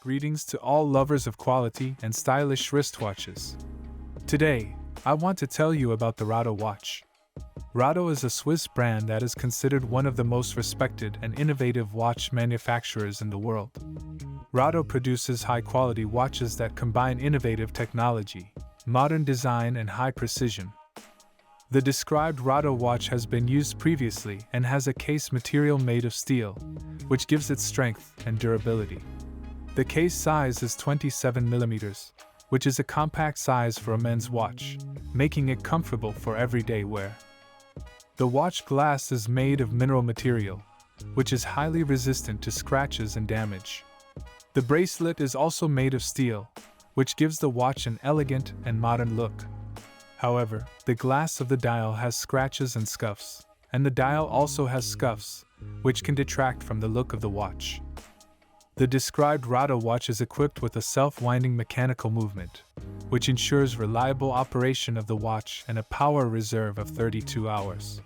Greetings to all lovers of quality and stylish wristwatches. Today, I want to tell you about the Rado watch. Rado is a Swiss brand that is considered one of the most respected and innovative watch manufacturers in the world. Rado produces high-quality watches that combine innovative technology, modern design, and high precision. The described Rado watch has been used previously and has a case material made of steel, which gives it strength and durability. The case size is 27 mm, which is a compact size for a men's watch, making it comfortable for everyday wear. The watch glass is made of mineral material, which is highly resistant to scratches and damage. The bracelet is also made of steel, which gives the watch an elegant and modern look. However, the glass of the dial has scratches and scuffs, and the dial also has scuffs, which can detract from the look of the watch. The described Rado watch is equipped with a self-winding mechanical movement, which ensures reliable operation of the watch and a power reserve of 32 hours.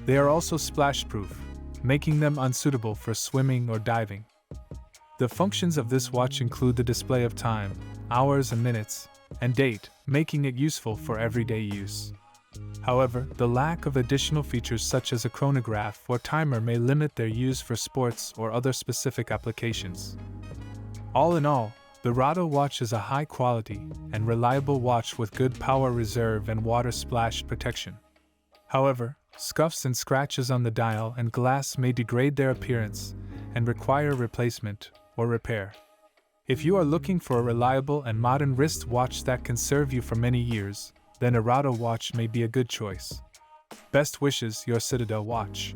They are also splash-proof, making them unsuitable for swimming or diving. The functions of this watch include the display of time, hours and minutes, and date, making it useful for everyday use. However, the lack of additional features such as a chronograph or timer may limit their use for sports or other specific applications. All in all, the Rado watch is a high-quality and reliable watch with good power reserve and water splash protection. However, scuffs and scratches on the dial and glass may degrade their appearance and require replacement or repair. If you are looking for a reliable and modern wrist watch that can serve you for many years, then a Rado watch may be a good choice. Best wishes, your Citadel watch.